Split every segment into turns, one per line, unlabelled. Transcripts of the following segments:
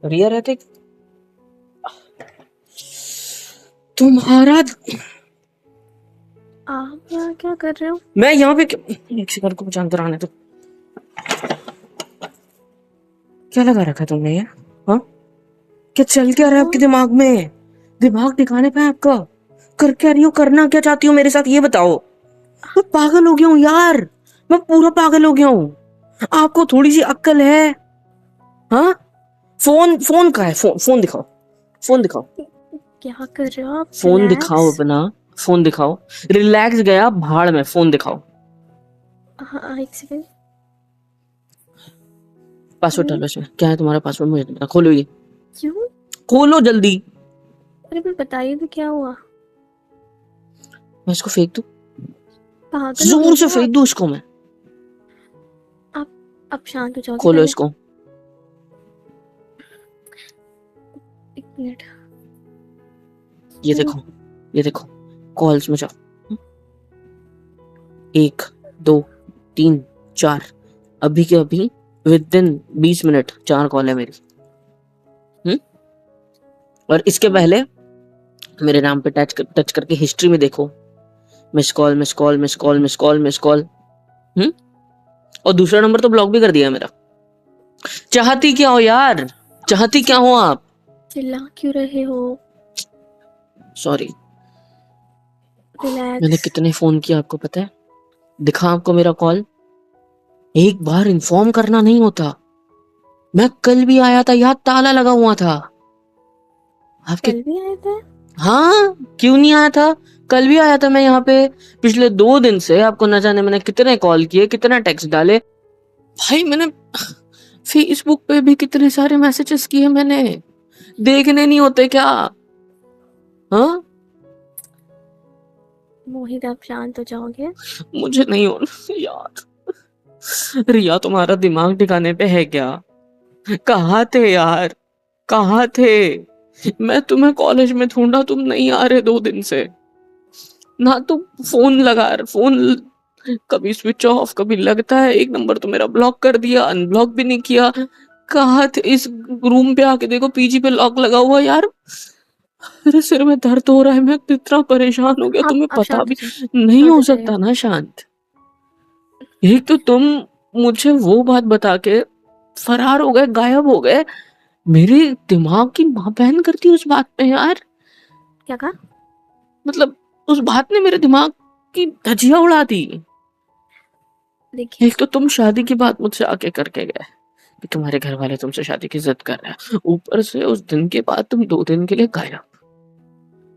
रिया रहते तुम्हारा।
आप यहाँ क्या कर रहे हो?
मैं यहाँ पे एक सेकंड को मुझे अंदर आने दो। क्या लगा रखा है तुमने ये? हाँ, क्या चल क्या रहा है आपके दिमाग में? दिमाग ठिकाने पे है आपका? कर क्या रही हो, करना क्या चाहती हो मेरे साथ ये बताओ। मैं पागल हो गया हूँ यार, मैं पूरा पागल हो गया हूँ। आपको थोड़ी सी अक्ल है? हाँ, फोन फोन कहाँ है? फोन दिखाओ, फोन दिखाओ,
क्या कर रहे हो आप?
फोन दिखाओ अपना, फोन दिखाओ। रिलैक्स गया भाड़ में, फोन दिखाओ।
हाँ, एक सेकंड।
पासवर्ड डालो इसमें। क्या है तुम्हारा पासवर्ड? मुझे नहीं पता। खोलो ये,
क्यों?
खोलो जल्दी।
अरे मैं बताइए तो क्या हुआ?
मैं इसको फेंक दूं?
पागल हो गए
जोर से
क्या
फेंक
आप?
दूं इसको मैं?
आप शांत हो जाओगे
खोलो
पहले?
इसको।
एक मिनट।
ये देखो, ये देखो, कॉल्स में जाओ। 1 2 3 4, अभी के अभी विद इन 20 मिनट 4 कॉल है मेरी। और इसके पहले मेरे नाम पे टच करके हिस्ट्री में देखो। Miss call, miss call, miss call, miss call, miss call. और दूसरा नंबर तो ब्लॉक भी कर दिया मेरा। चाहती क्या हो यार? चाहती क्या हो आप?
चिल्ला क्यों रहे हो?
सॉरी।
रिलैक्स।
मैंने कितने फोन किया आपको पता है? दिखा आपको मेरा कॉल? एक बार इन्फॉर्म करना नहीं होता? मैं कल भी आया था, याद, ताला लगा हुआ था आपके।
कल भी आए थे?
हाँ, क्यों नहीं आया था? कल भी आया था मैं यहाँ पे। पिछले 2 दिन से आपको न जाने मैंने कितने कॉल किए, कितना टेक्स्ट डाले भाई। मैंने फेसबुक पे भी कितने सारे मैसेजेस किए मैंने। देखने नहीं होते क्या? हाँ,
मोहित आप शांत हो जाओगे?
मुझे नहीं होना यार। रिया तुम्हारा दिमाग ठिकाने पे है क्या? कहाँ थे यार, कहाँ थे? मैं तुम्हें कॉलेज में ढूंढा, तुम नहीं आ रहे 2 दिन से ना। तो फोन लगा, फोन कभी स्विच ऑफ, कभी लगता है। एक नंबर तो मेरा ब्लॉक कर दिया, अनब्लॉक भी नहीं किया। कहाँ थे? इस रूम पे आके देखो, पीजी पे लॉक लगा हुआ यार। मेरे सिर में दर्द हो रहा है, मैं कितना परेशान हो गया, तुम्हें
आप
पता
शांत हो
भी
जाइए,
नहीं
शांत
हो
हो जाइए।
सकता ना शांत? एक तो तुम मुझे वो बात बता के फरार हो गए, गायब हो गए। मेरे दिमाग की माँ बहन करती उस बात पे यार।
क्या कहा?
मतलब उस बात ने मेरे दिमाग की धजिया उड़ा दी।
देखिए,
एक तो तुम शादी की बात मुझसे आके करके गए कि तुम्हारे घर वाले तुमसे शादी की जिद कर रहे हैं, ऊपर से उस दिन के बाद तुम 2 दिन के लिए गायब।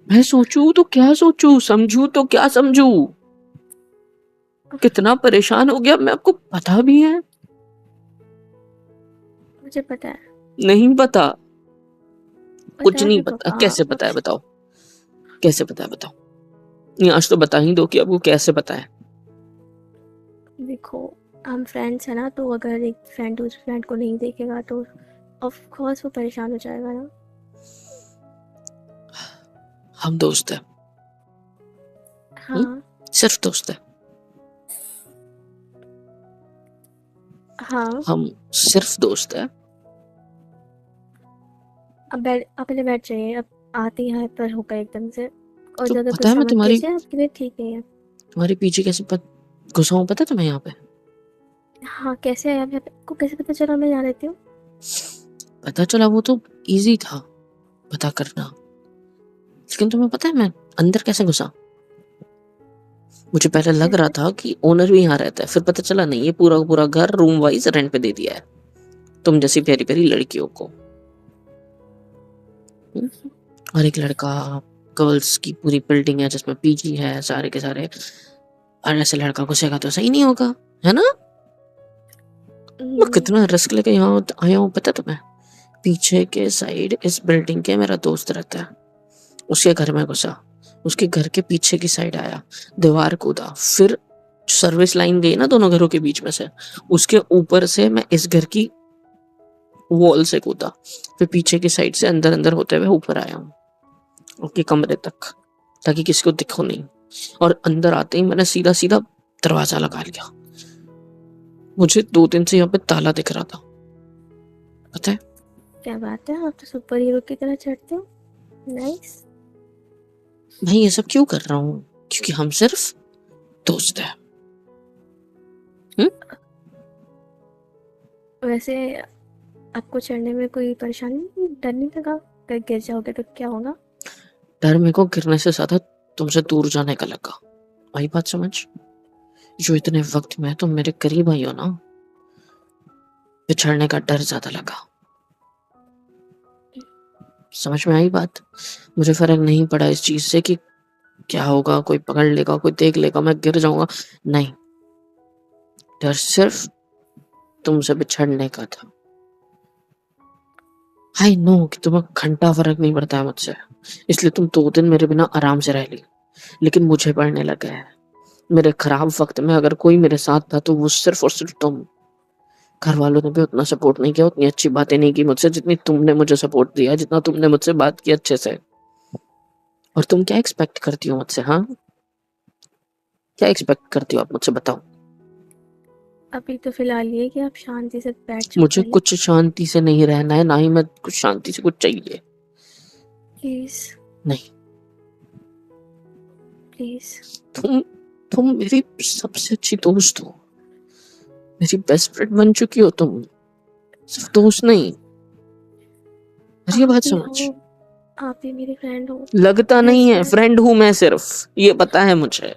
मैं सोचूं तो क्या सोचूं, समझूं तो क्या समझूं? कितना परेशान हो गया मैं, आपको पता भी है?
मुझे पता है।
नहीं पता? कुछ
पता
नहीं
है
पता?
पापा।
कैसे पता है बताओ? कैसे पता है बताओ? नहीं, आज तो बता ही दो कि आपको कैसे पता है।
देखो, हम फ्रेंड्स हैं ना, तो अगर एक फ्रेंड दूसरे फ्रेंड को नहीं देखेगा तो ऑफ कोर्स वो परेशान हो जाएगा ना।
हम दोस्त हैं।
हाँ।
सिर्फ दोस्त है।
हाँ।
हम सिर्फ दोस्त है।
आप पहले बैठ जाइए। अब आती है पर होगा एकदम से, और
तो
ज़्यादा
पता है
गुस्सा
मैं
मत
तुम्हारी
कीजिए, आपके लिए ठीक नहीं है।
तुम्हारे पीछे कैसे घुसा हूं पता है तुम्हें यहाँ पे?
हाँ, कैसे आए आप यहाँ पे? आपको कैसे पता चला मैं यहाँ रहती हूँ?
पता चला वो तो इजी था पता करना, लेकिन तुम्हें पता है मैं अंदर कैसे घुसा? मुझे पहले लग रहा
कैसे?
था कि ओनर भी यहाँ रहता है, फिर पता चला नहीं, ये पूरा पूरा घर रूम वाइज रेंट पे दे दिया है तुम जैसी प्यारी प्यारी लड़कियों को। और एक लड़का, गर्ल्स की पूरी बिल्डिंग है जिसमें पीजी है सारे के सारे, और ऐसे लड़का घुसेगा तो सही नहीं होगा, है ना? मैं कितना रिस्क लेके यहाँ आया हूँ पता तुम्हें? पीछे के साइड इस बिल्डिंग के मेरा दोस्त रहता है, उसके घर में घुसा, उसके घर के पीछे की साइड आया, दीवार कूदा, फिर सर्विस लाइन गई ना दोनों घरों के बीच में से, उसके ऊपर से मैं इस घर की वॉल से कूदा, फिर पीछे की साइड से अंदर अंदर होते हुए ऊपर आया हूँ उसके कमरे तक, ताकि किसी को दिखो नहीं। और अंदर आते ही मैंने सीधा सीधा दरवाजा लगा लिया। मुझे 2 दिन से यहाँ पे ताला दिख रहा था, पता है?
क्या बात है, आप तो सुपर हीरो की तरह चढ़ते हो। नाइस।
मैं ये सब क्यों कर रहा हूँ? क्योंकि हम सिर्फ दोस्त हैं।
वैसे आपको चढ़ने में कोई परेशानी, डर नहीं लगा? अगर गिर जाओगे तो क्या होगा?
डर मेरे को गिरने से ज्यादा तुमसे दूर जाने का लगा। आई बात समझ? जो इतने वक्त में तुम मेरे करीब आई हो ना, बिछड़ने का डर ज्यादा लगा। समझ में आई बात? मुझे फर्क नहीं पड़ा इस चीज से कि क्या होगा, कोई पकड़ लेगा, कोई देख लेगा, मैं गिर जाऊंगा। नहीं, डर सिर्फ तुमसे बिछड़ने का था। आई नो कि तुम्हें घंटा फर्क नहीं पड़ता है मुझसे, इसलिए तुम 2 दिन मेरे बिना आराम से रह ली। लेकिन मुझे पड़ने लगा है। मेरे खराब वक्त में अगर कोई मेरे साथ था तो वो सिर्फ और सिर्फ तुम। घर वालों ने भी उतना सपोर्ट नहीं किया, उतनी अच्छी बातें नहीं की मुझसे जितनी तुमने मुझे सपोर्ट दिया, जितना तुमने मुझसे बात की अच्छे से। और तुम क्या एक्सपेक्ट करती हो मुझसे? हाँ, क्या एक्सपेक्ट करती हो आप मुझसे, बताओ।
अभी तो फिलहाल ये कि आप शांति से बैठ चुप
मुझे
कर लें।
कुछ शांति से नहीं रहना है, ना ही मैं कुछ शांति से कुछ चाहिए।
प्लीज
नहीं,
प्लीज।
तुम मेरी सबसे अच्छी दोस्त हो, मेरी बेस्ट फ्रेंड बन चुकी हो तुम, सिर्फ दोस्त नहीं। अरे ये
आप
बात
भी
समझ।
हो, आप भी मेरी फ्रेंड हो।
लगता नहीं है,
ऐसा
फ्रेंड हूं मैं सिर्फ, ये पता है मुझे।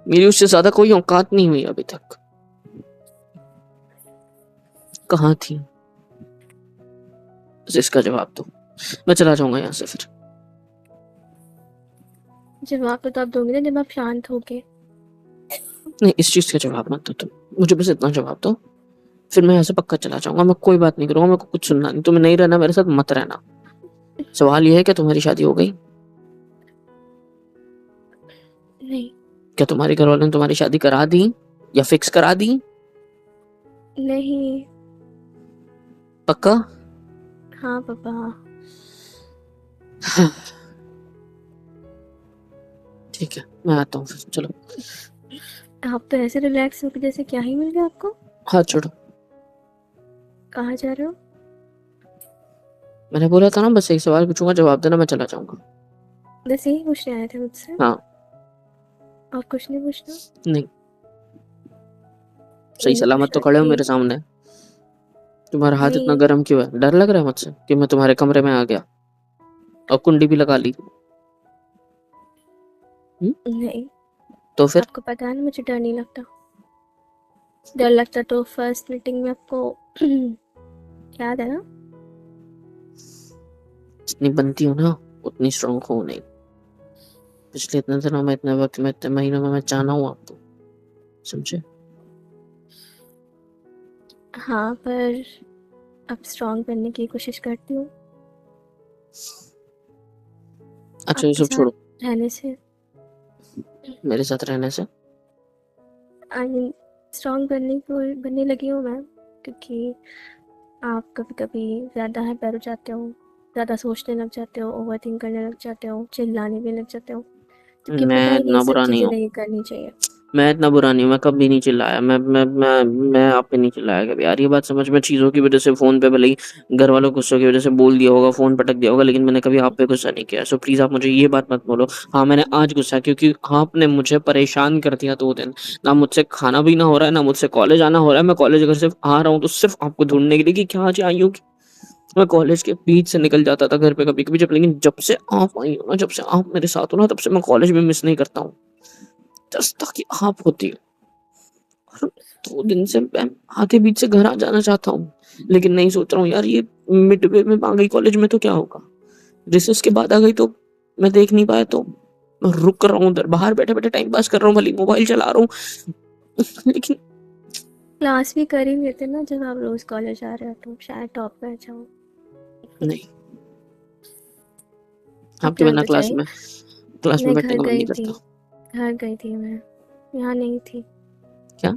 मेरी उससे ज्यादा कोई औकात नहीं हुई अभी तक। कहाँ थी? बस इसका जवाब दो, मैं चला जाऊंगा यहाँ से फिर।
जवाब तो आप दोगे ना जब आप शांत होगे।
नहीं, इस चीज का जवाब मत दो तुम, मुझे बस इतना जवाब दो, फिर मैं यहाँ से पक्का चला जाऊंगा। मैं कोई बात नहीं करूंगा, मेरे को कुछ सुनना नहीं। तुम्हें नहीं रहना मेरे साथ, मत रहना। सवाल ये है कि तुम्हारी शादी हो गई?
नहीं।
क्या तुम्हारे घर वालों ने तुम्हारी शादी करा दी या फिक्स करा दी?
नहीं।
पक्का?
हाँ पापा।
ठीक है, मैं आता हूँ फिर, चलो।
आप तो ऐसे रिलैक्स हो कि जैसे क्या ही मिल गया आपको।
हाथ छोड़ो।
कहाँ जा रहे हो?
मैंने बोला था ना, बस एक सवाल पूछूंगा, जवाब देना, मैं चला जाऊंगा।
बस यही पूछने आए थे मुझसे?
हाँ।
और कुछ नहीं पूछना?
नहीं, सही
नहीं
सलामत तो
पूछना
खड़े हो मेरे
प्लीज।
सामने। तुम्हारा हाथ इतना
नहीं।
गर्म क्यों है? डर लग रहा है मुझसे कि मैं तुम्हारे कमरे में आ गया और कुंडी भी लगा ली?
नहीं।
तो फिर?
आपको पता है ना मुझे डर नहीं लगता। डर लगता तो फर्स्ट मीटिंग में आपको याद है ना?
जितनी बनती हो ना उतनी स्ट्रांग हो नहीं। पिछले इतने दिनों में, इतने वक्त में, इतने महीनों में मैं जाना हूँ आपको, समझे?
हाँ पर अब स्ट्रॉन्ग बनने की कोशिश करती हूँ
अच्छा ये
आपके
सब
साथ
छोड़ो,
रहने से।
मेरे साथ रहने से।
आई मीन स्ट्रॉन्ग बनने लगी हूँ मैं, क्योंकि आप कभी कभी ज़्यादा हाइपर हो जाते हो, ज़्यादा सोचने लग जाते हो, ओवर थिंक करने लग जाते हो, चिल्लाने भी लग जाते हो, जबकि
मैं
पता है ये
इतना
सब
बुरा नहीं
चीज़ें
हूँ,
नहीं करनी चाहिए।
मैं इतना बुरा नहीं हूँ, मैं कभी नहीं चिल्लाया। मैं आप पे नहीं चिल्लाया कभी यार, ये बात समझ। मैं चीजों की वजह से फोन पे भले ही घर वालों को गुस्सों की वजह से बोल दिया होगा, फोन पटक दिया होगा, लेकिन मैंने कभी आप पे गुस्सा नहीं किया। सो प्लीज आप मुझे ये बात मत बोलो। हाँ, मैंने आज गुस्सा क्योंकि आपने मुझे परेशान कर दिया 2 दिन। ना मुझसे खाना भी ना हो रहा है, ना मुझसे कॉलेज आना हो रहा है। मैं कॉलेज अगर सिर्फ आ रहा हूँ तो सिर्फ आपको ढूंढने के लिए कि क्या आज आई हो। मैं कॉलेज के बीच से निकल जाता था घर पे कभी कभी, जब, लेकिन जब से आप आई हो ना, जब से आप मेरे साथ हो ना, तब से मैं कॉलेज में मिस नहीं करता हूँ, जस्ट ताकि आप होती हो। और 2 दिन से मैं आधे बीच से घर आ जाना चाहता हूँ, लेकिन नहीं, सोच रहा हूँ यार ये मिड वे में आ गई कॉलेज में तो क्या होगा, रिसेस के बाद आ गई तो मैं देख नहीं पाया तो मैं रुक रहा हूँ उधर, बाहर बैठे बैठे टाइम पास कर रहा हूँ, भले मोबाइल चला रहा हूँ लेकिन
क्लास भी कर ही लेते ना जब आप रोज़ कॉलेज आ रहे हो, तो शायद टॉप पे आ जाओ।
नहीं, आपके
इतना
बिना
तो चाहिए।
क्लास में
मैं
बैठने
घर
का मन
गई
नहीं
थी,
करता।
घर गई थी मैं, यहाँ नहीं थी।
क्या?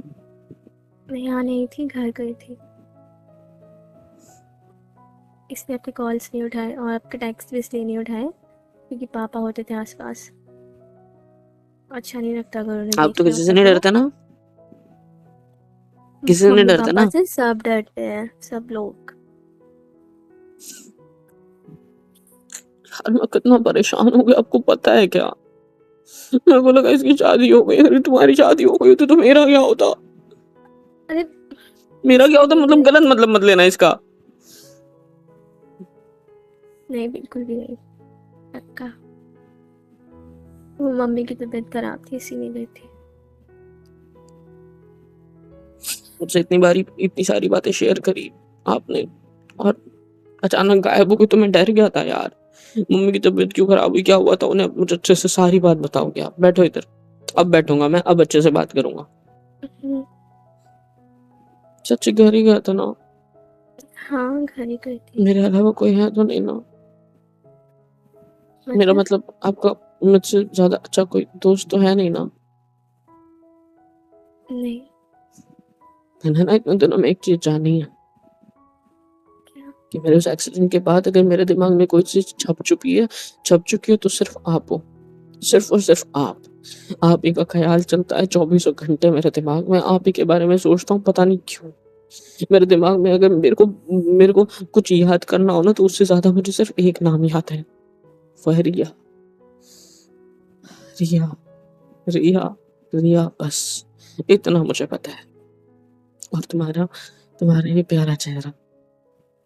मैं यहाँ नहीं थी, घर गई थी, इसलिए आपके कॉल्स नहीं उठाए और आपके टेक्स्ट भी इसलिए नहीं उठाए क्योंकि पापा होते थे आसपास। अच्छा नहीं लगता अगर उन्हें
आप
देख
तो
रहे
किसी से
होते
नहीं
तो।
डरते ना, किसी से नहीं
मम्मी
डरते
पापा
ना।
से सब डरते हैं, सब लोग।
यार मैं कितना परेशान हो गया, आपको पता है क्या? मेरे को लगा इसकी शादी हो गई। अरे तुम्हारी शादी हो गई तो मेरा क्या होता?
अरे
मेरा क्या होता?
नहीं
मतलब गलत मतलब मत लेना इसका।
नहीं, बिल्कुल भी नहीं, पक्का। वो मम्मी की तबीयत खराब थी, इसीलिए गई थी।
मुझसे इतनी सारी बातें शेयर करी आपने, और अचानक गायब हो गई तो मैं डर गया था यार। मम्मी की तबीयत क्यों खराब हुई, क्या हुआ था उन्हें? मुझे अच्छे से सारी बात बताओगे आप? बैठो इधर। अब बैठूंगा मैं, अब अच्छे से बात करूंगा।
हम्म,
सच्ची घर ही गया था ना?
हाँ, घर ही गई थी।
मेरे अलावा कोई है तो नहीं ना? मेरा मतलब आपका मुझसे ज्यादा अच्छा कोई दोस्त तो है नहीं ना?
नहीं।
मैंने ना इतने दिनों में एक चीज जानी है
क्या?
कि मेरे उस एक्सीडेंट के बाद अगर मेरे दिमाग में कोई चीज छप चुकी है तो सिर्फ आप हो। सिर्फ और सिर्फ आप ही का ख्याल चलता है 24 घंटे मेरे दिमाग में। आप ही के बारे में सोचता हूँ, पता नहीं क्यों। मेरे दिमाग में अगर मेरे को कुछ याद करना हो ना, तो उससे ज्यादा मुझे सिर्फ एक नाम याद है, वो है रिया। रिया, रिया, रिया, बस इतना मुझे पता है। और तुम्हारा ये प्यारा चेहरा,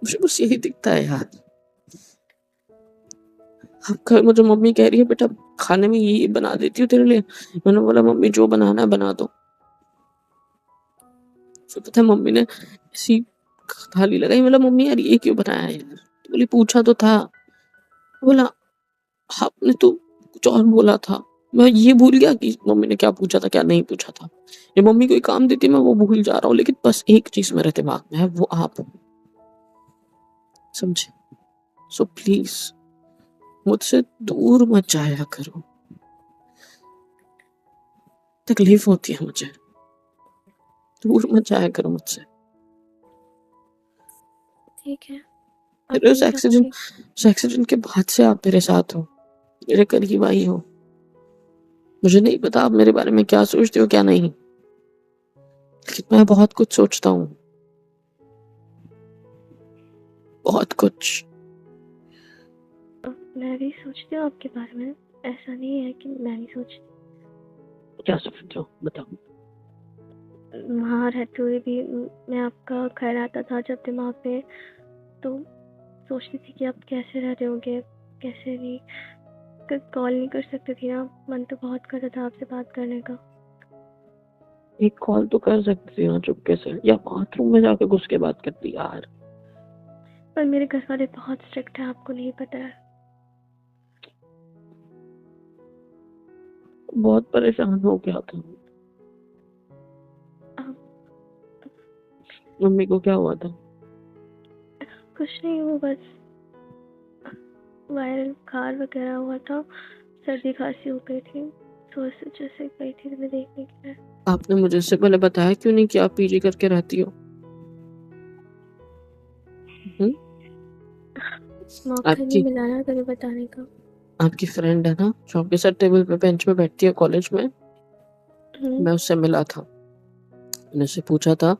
मुझे बस यही दिखता है यार। अब मुझे मम्मी कह रही है बेटा खाने में ये बना देती हूँ तेरे लिए। मैंने बोला मम्मी जो बनाना है बना दो। फिर पता है मम्मी ने ऐसी थाली लगाई। मतलब मम्मी यार ये क्यों बनाया है यार? तो बोली पूछा तो था। बोला आपने तो कुछ और बोला था। मैं ये भूल गया कि मम्मी ने क्या पूछा था क्या नहीं पूछा था। ये मम्मी कोई काम देती मैं वो भूल जा रहा हूँ, लेकिन बस एक चीज मेरे दिमाग में है, वो आप हो। समझे? सो प्लीज मुझसे दूर मत जाया करो, तकलीफ होती है मुझे। दूर मत जाया करो मुझसे।
ठीक है,
फिर
अब नहीं जाऊंगी।
उस एक्सीडेंट के बाद से आप मेरे साथ हो, मेरे करीब आई हो। मुझे नहीं पता आप मेरे बारे में क्या सोचते हो क्या नहीं, लेकिन मैं बहुत कुछ सोचता हूँ, बहुत कुछ।
मैं भी सोचती हूँ आपके बारे में, ऐसा नहीं है कि मैं नहीं सोचती।
क्या सोचते हो बताओ?
वहाँ रहते हुए भी मैं आपका ख्याल आता था जब दिमाग में, तो सोचती थी कि आप कैसे रह रहे होंगे, कैसे नहीं। कॉल नहीं कर सकती थी ना, मन तो बहुत करता था आपसे बात करने का।
एक कॉल तो कर सकती हो ना चुपके से, या बाथरूम में जाके घुस के बात करती यार।
पर मेरे घर वाले बहुत स्ट्रिक्ट हैं, आपको नहीं पता है।
बहुत परेशान हो गया था। मम्मी को क्या हुआ था?
कुछ नहीं, वो बस वायरल बुखार वगैरह हुआ था, सर्दी खांसी हो गई थी, तो इस वजह से गई थी तुम्हें देखने के लिए।
आपने मुझे इससे पहले बताया क्यों नहीं कि आप पीजी करके रहती हो?
मौका नहीं
आपकी
मिला ना तुम्हें बताने का।
आपकी फ्रेंड है ना जो आपके साथ टेबल पे बेंच पे बैठती है कॉलेज में, मैं उससे मिला था। मैंने उससे पूछा था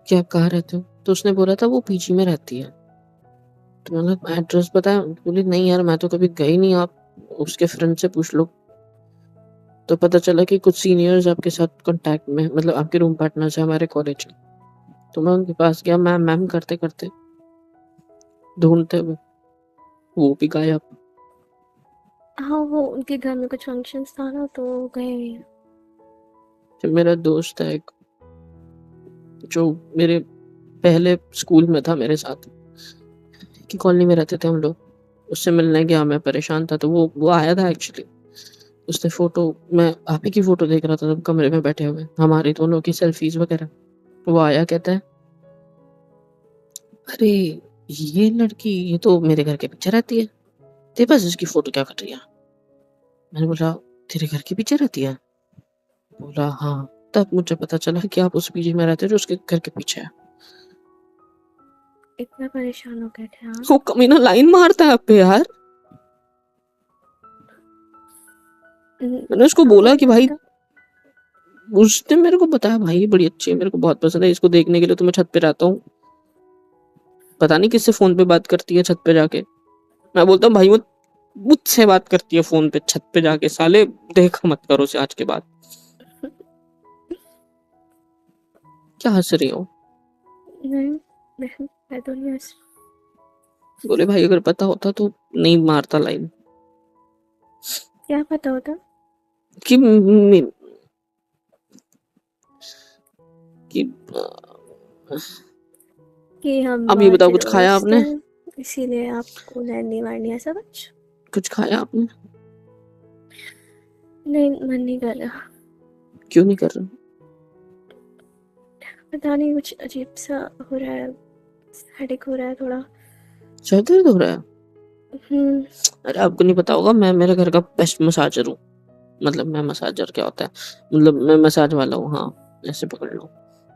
कि आप कहाँ रहते हो, तो उसने बोला था वो पीजी में रहती है। तो मैंने एड्रेस बताया, बोली नहीं यार मैं तो कभी गई नहीं, आप उसके फ्रेंड से पूछ लो। तो पता चला कि कुछ सीनियर्स आपके साथ कांटेक्ट में, मतलब आपके रूम पार्टनर्स है हमारे कॉलेज में। तो मैं उनके पास गया, मैम मैम करते करते, ढूंढते हुए, वो भी गायब।
हाँ, वो उनके घर में कुछ फंक्शंस था ना, तो वो गए हुए हैं।
फिर मेरा दोस्त है एक, जो मेरे पहले स्कूल में था मेरे साथ, की कॉलोनी में रहते थे हम लोग, उससे मिलने गया। मैं परेशान था तो वो आया था एक्चुअली। उसने फोटो, मैं आप ही की फोटो देख रहा था तब कमरे में बैठे हुए, हमारी दोनों की सेल्फीज वगैरह। वो आया कहता है अरे ये लड़की ये तो मेरे घर के पीछे रहती है, तेरे पास इसकी फोटो क्या कर रही है? मैंने बोला तेरे घर के पीछे रहती है? बोला हाँ। तब मुझे पता चला कि आप उस पीजी में रहते हो जो उसके घर के पीछे है।
इतना परेशान हो गए थे आप?
वो कमीना लाइन मारता है आप पे यार। मैंने उसको बोला कि भाई, उसने मेरे को बताया भाई ये बड़ी अच्छी है, मेरे को बहुत पसंद है, इसको देखने के लिए तो मैं छत पे रहता हूँ। पता नहीं किससे फोन पे बात करती है छत पे जाके। मैं बोलता हूँ भाई मुझसे बात करती है फोन पे छत पे जाके, साले देखा मत करो से आज के बाद। क्या हंस रही हो?
नहीं, मैं तो नहीं हंस।
बोले भाई अगर पता होता तो नहीं मारता लाइन।
क्या पता होता?
कि कि
कि हम
अब ये
बहुत
बताओ
से
कुछ खाया
दोस्त
आपने?
हैं, इसीलिए आपको नहीं मारनी, ऐसा कुछ?
कुछ खाया आपने?
नहीं, मन नहीं कर रहा।
क्यों नहीं कर रहे?
पता नहीं, कुछ अजीब सा हो रहा है, हेडेक हो रहा है थोड़ा।
सर दर्द हो रहा है?
हम्म।
अरे आपको नहीं पता होगा, मैं मेरे घर का बेस्ट मसाजर हूँ। मतलब मैं मसाजर क्या होता है, मतलब मैं मसाज वाला हूँ। हाँ ऐसे पकड़ लो।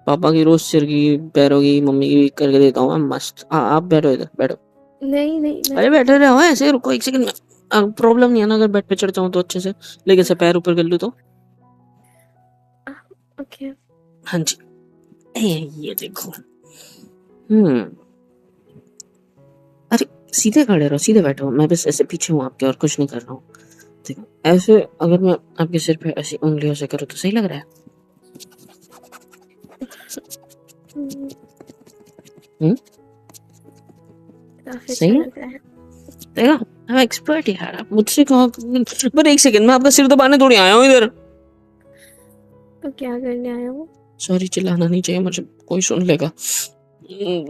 पापा की रोज सिर की, पैरों की, मम्मी की करके देता हूँ मैं मस्त। आप बैठो इधर बैठो।
नहीं नहीं, मैं
अरे बैठे रहो ऐसे, रुको एक सेकंड में। प्रॉब्लम नहीं है ना अगर बेड पे चढ़ जाऊँ तो अच्छे से, लेकिन से पैर ऊपर कर लूँ तो?
ओके।
हाँ जी। ये देखो। हम्म। अरे सीधे खड़े रहो, सीधे बैठो। मैं बस ऐसे पीछे हूँ आपके, और कुछ नहीं कर रहा हूँ। ठीक है, ऐसे अगर मैं आपके सिर पे ऐसी उंगलियों से करूँ तो सही लग रहा है? हम्म।
काफी
सही
अच्छा
है?
लग रहा है।
देखा, मैं एक्सपर्ट यार। आप मुझसे कहो। पर एक सेकंड, मैं आपका सिर दबाने थोड़ी आया हूँ इधर।
तो क्या करने आया हूँ?
सॉरी, चिल्लाना नहीं चाहिए मुझे, कोई सुन लेगा।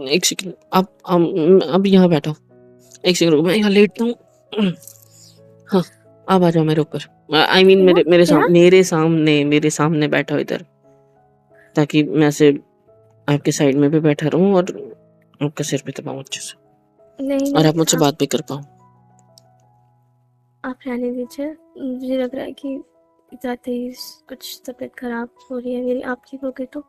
एक सेकंड, आप अब यहाँ बैठो। एक सेकंड रुको, मैं यहाँ लेटता हूँ। हाँ, आप आ जाओ मेरे ऊपर। आई मीन
क्या?
मेरे मेरे
क्या?
सामने, मेरे सामने बैठो इधर, ताकि मैं ऐसे आपके साइड में भी बैठा रहूं और आपका सिर भी दबाऊं अच्छे से,
नहीं
और
नहीं,
आप मुझसे बात भी कर पाऊं।
आप रहने दीजिए। मुझे लग रहा है कि ज़्यादा ही कुछ तबीयत खराब हो रही है मेरी। आप ठीक हो गए तो?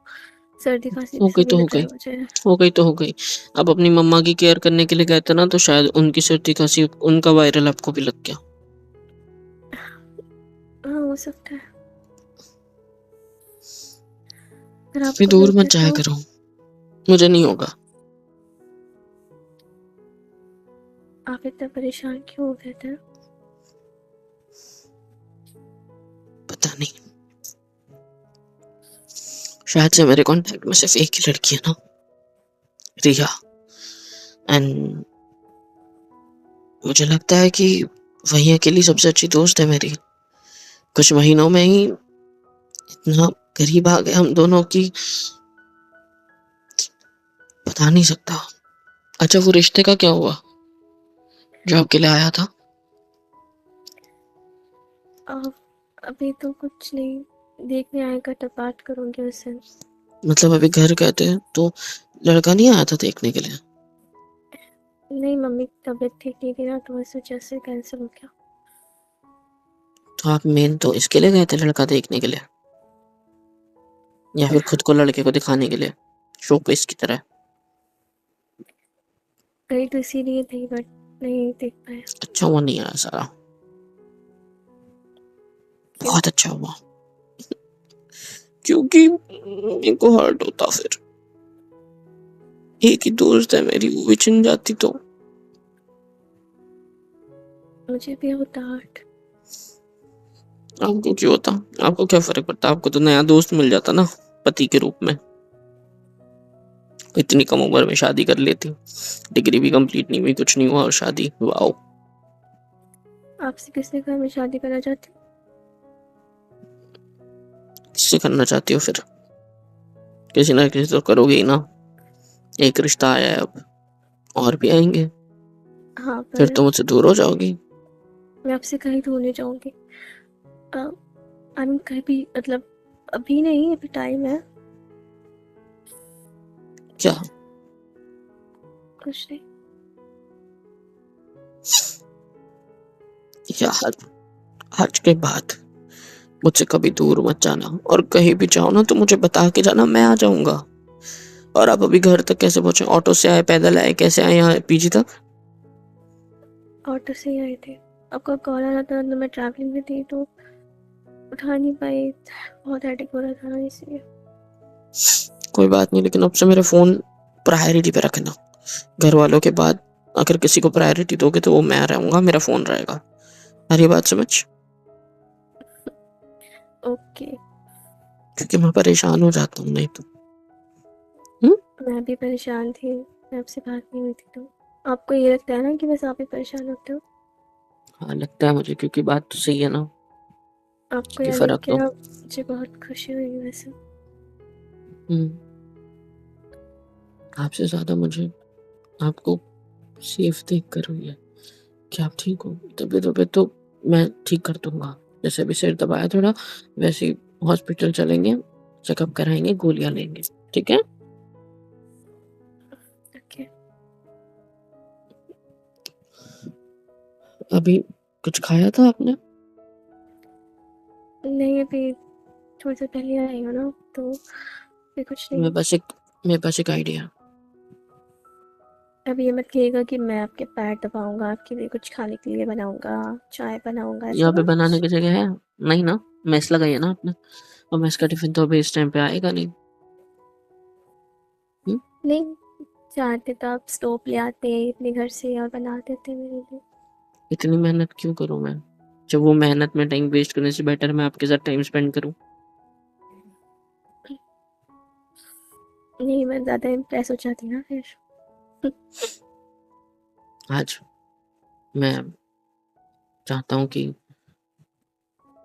सर्दी खांसी
हो गई
सा भी
तो हो
लग रहा
गई,
है मुझे।
हो गई तो हो गई। आप अपनी मम्मा की केयर करने के लिए गए थे ना, तो शायद उनकी सर्दी खांसी, उनका वायरल आपको भी लग गया।
हाँ, हो सकता है। अगर
इतनी
आपको
दूर
लग
मत
गया
जाया
तो?
करो, मुझे नहीं होगा।
आप इतना परेशान क्यों हो गए थे?
पता नहीं, शायद से मेरे कांटेक्ट में सिर्फ एक ही लड़की है ना, रिया। एंड मुझे लगता है कि वही अकेली सबसे अच्छी दोस्त है मेरी। कुछ महीनों में ही इतना करीब आ गए हम दोनों की, बता नहीं सकता। अच्छा वो रिश्ते का क्या हुआ जो आपके लिए आया था?
आप अभी तो कुछ नहीं, देखने आएगा तब बात करूँगी उससे।
मतलब अभी घर गए थे तो लड़का नहीं आया था देखने के लिए?
नहीं, मम्मी की तबीयत ठीक नहीं थी ना, तो इस वजह से कैंसिल हो गया।
तो आप मेन तो इसके लिए गए थे, लड़का देखने के लिए, या फिर खुद को लड़के को दिखाने के लिए, शो पीस की तरह?
गई तो इसीलिए थी, बट नहीं देख पाया।
अच्छा हुआ नहीं आया सारा,
क्यों?
बहुत अच्छा हुआ। क्योंकि मेरे को हर्ट होता फिर, एक ही दोस्त है मेरी, वो भी छिन जाती तो।
मुझे भी होता हर्ट।
आपको क्यों होता? आपको क्या फर्क पड़ता? आपको तो नया दोस्त मिल जाता ना, पति के रूप में। इतनी कम उम्र में शादी कर लेती, डिग्री भी कंप्लीट नहीं हुई, कुछ नहीं हुआ, और शादी, वाओ।
आपसे किसने कहा मैं शादी करना चाहती हूँ?
किससे करना चाहती हो फिर? किसी ना किसी तो करोगे ही ना। एक रिश्ता आया है अब, और भी आएंगे,
हाँ,
फिर
पर
तो मुझसे दूर हो जाओगी।
मैं आपसे कहीं दूर नहीं जाऊँगी। आई मीन कहीं भी, मतलब अभी नहीं, अभी टाइम है।
क्या?
कुछ नहीं।
यार आज के बाद मुझसे कभी दूर मत जाना, और कहीं भी जाओ ना तो मुझे बता के जाना, मैं आ जाऊंगा। और आप अभी घर तक कैसे पहुंचे? ऑटो से आए, पैदल आए, कैसे आए यहाँ पीजी तक?
ऑटो से ही आए थे। आपका कॉल आ रहा था तो मैं ट्रैवलिंग में थी, तो उठा नहीं पाई। बहुत हेडेक हो रहा था ना, इसलिए।
कोई बात नहीं, लेकिन अब से मेरे फोन प्रायोरिटी पे रखना, घर वालों के बाद अगर किसी को प्रायोरिटी दोगे तो वो मैं रहूंगा, मेरा फोन रहेगा। आ रही बात समझ?
ओके।
क्योंकि मैं परेशान हो जाता हूँ नहीं तो।
मैं भी परेशान थी, मैं आपसे बात नहीं हुई थी तो। आपको ये लगता है ना कि बस आप ही परेशान होते हो?
हाँ लगता है मुझे, क्योंकि बात तो सही है ना।
आपको
कि
यहाँ देख
फर्क
के
तो
ना मुझे बहुत खुशी हुई वैसे।
आपसे ज्यादा मुझे आपको सेफ देख कर हुई है कि आप ठीक हो। तबीयत वबीयत तो मैं ठीक कर दूंगा। जैसे अभी सिर दबाया थोड़ा, वैसे ही हॉस्पिटल चलेंगे, चेकअप कराएंगे, गोलियां लेंगे, ठीक है?
ओके।
अभी कुछ खाया था आपने?
नहीं, अभी थोड़ी देर पहले आई हूँ ना, तो अभी कुछ नहीं।
मेरे पास एक आइडिया।
अब ये मत कहिएगा कि मैं आपके पैर दबाऊंगा, आपके लिए कुछ खाने के लिए बनाऊंगा, चाय बनाऊंगा, ऐसा
यहाँ पे
ना
बनाने
कुछ।
की जगह है? नहीं ना, मेस लगाई है ना आपने, और मेस का टिफिन तो अभी इस टाइम पे आएगा नहीं। हम्म?
नहीं, चाहते तो आप स्टोव ले आते अपने घर से और बना देते मेरे लिए।
इतनी मेहनत क्यों करूं मैं, जब वो मेहनत में टाइम वेस्ट करने से बेटर मैं आपके साथ टाइम स्पेंड करूं।
नहीं, मैं ज़्यादा इम्प्रेस हो जाती ना फिर।
आज मैं चाहता हूँ कि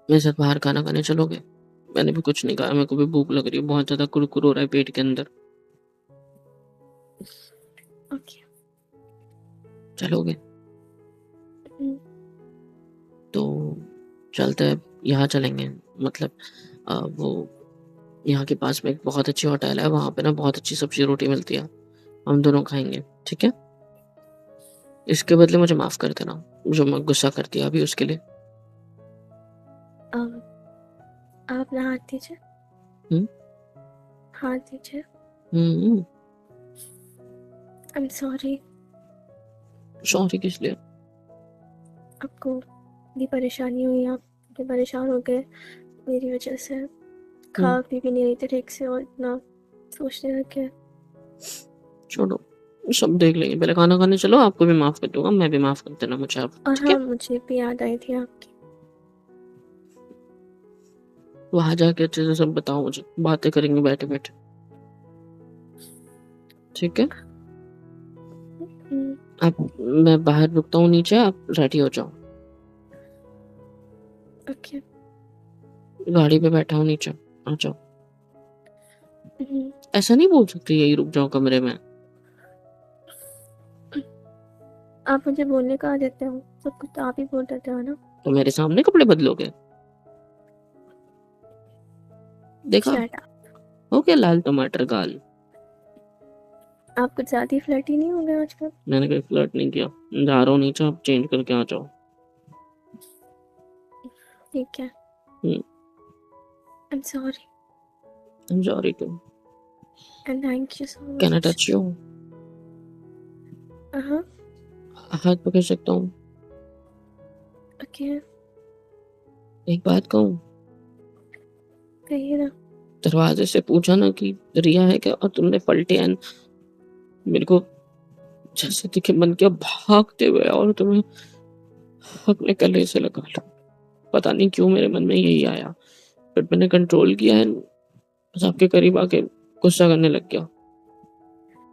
मेरे साथ बाहर खाना खाने चलोगे? मैंने भी कुछ नहीं खाया, मेरे को भी भूख लग रही है, बहुत ज्यादा कुरकुर हो रहा है पेट के अंदर।
ओके।
चलोगे?
हम्म,
तो चलते हैं, यहाँ चलेंगे, मतलब वो यहाँ के पास में एक बहुत अच्छी होटल है, वहाँ पे ना बहुत अच्छी सब्जी रोटी मिलती है, हम दोनों खाएंगे, ठीक है? इसके बदले मुझे माफ कर देना, जो मैं गुस्सा कर दिया अभी उसके लिए।
अब आप ना हाथ दीजिए।
हम्म
हाथ दीजिए।
हम्म
आई एम सॉरी।
सॉरी किस लिए?
आपको इतनी परेशानी हुई, आप इतने परेशान हो गए मेरी वजह से। खा
हम्म
पी भी नहीं रही थी ठीक से और इतना सोचने लग गए।
छोड़ो, सब देख लेंगे, पहले खाना खाने चलो, आपको भी माफ कर दूंगा, मैं भी माफ कर देना मुझे आप,
और
ठीक है?
हाँ, मुझे भी याद आई थी आपकी।
वहां जाके अच्छे से सब बताओ मुझे, बातें करेंगे बैठे बैठे, ठीक है?
हम्म,
आप, मैं बाहर रुकता हूँ नीचे, आप रेडी हो जाओ।
ओके।
गाड़ी पे बैठा हूँ नीचे, आ जाओ।
हम्म,
ऐसा नहीं बोल सकती यही रुक जाओ कमरे में।
आप मुझे बोलने का देते हो, सब कुछ तो आप ही बोल देते हो ना।
तो मेरे सामने कपड़े बदलोगे? देखा,
शट अप।
हो गया लाल टमाटर गाल।
आप कुछ ज़्यादा ही फ्लर्टी नहीं हो गए आजकल?
मैंने कोई फ्लर्ट नहीं किया, जा रहा हूँ नीचे, आप चेंज करके आ जाओ।
ठीक है।
Hmm
I am sorry
I'm sorry too.
And thank you so
Can I
much.
touch you?
हाँ।
हाथ पकड़ सकता हूँ?
ओके।
एक बात कहूँ?
कहिए ना।
दरवाजे से पूछा ना कि रिया है क्या, और तुमने पलटे एंड मेरे को जैसे दिखे मन किया भागते हुए और तुम्हें अपने गले से लगा लो। पता नहीं क्यों मेरे मन में यही आया, बट मैंने कंट्रोल किया है, बस आपके करीब आके गुस्सा करने लग गया,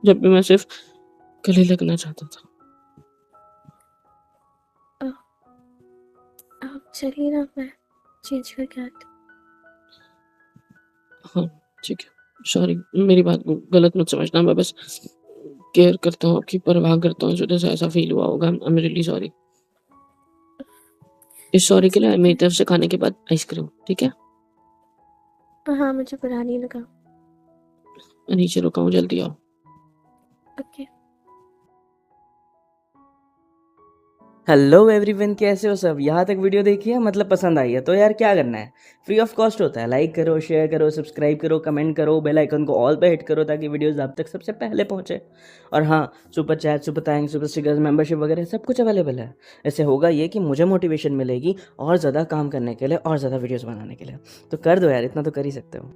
जब भी मैं सिर्फ गले लगना चाहता था।
अ, आप चलिए ना, मैं चेंज करके आती
हाँ ठीक है, सॉरी, मेरी बात को गलत मत समझना, मैं बस केयर करता हूँ, आपकी परवाह करता हूँ, इस वजह से ऐसा फील हुआ होगा। I am really sorry. इस
हूँ।
सॉरी के
इट्स
लिए
ओके।
मेरी तरफ से खाने के बाद आइसक्रीम, ठीक है?
हाँ, मुझे बुरा नहीं लगा।
मैं नीचे रुका हूँ, जल्दी आओ।
ओके।
हेलो एवरीवन, कैसे हो सब? यहाँ तक वीडियो देखी है, मतलब पसंद आई है तो यार क्या करना है, फ्री ऑफ कॉस्ट होता है। लाइक करो, शेयर करो, सब्सक्राइब करो, कमेंट करो, बेल आइकन को ऑल पे हिट करो ताकि वीडियोस आप तक सबसे पहले पहुँचे। और हाँ, super chat, super thanks, super stickers, membership वगैरह सब कुछ अवेलेबल है। इससे होगा ये कि मुझे मोटिवेशन मिलेगी और ज़्यादा काम करने के लिए और ज़्यादा वीडियोज़ बनाने के लिए। तो कर दो यार, इतना तो कर ही सकते हो।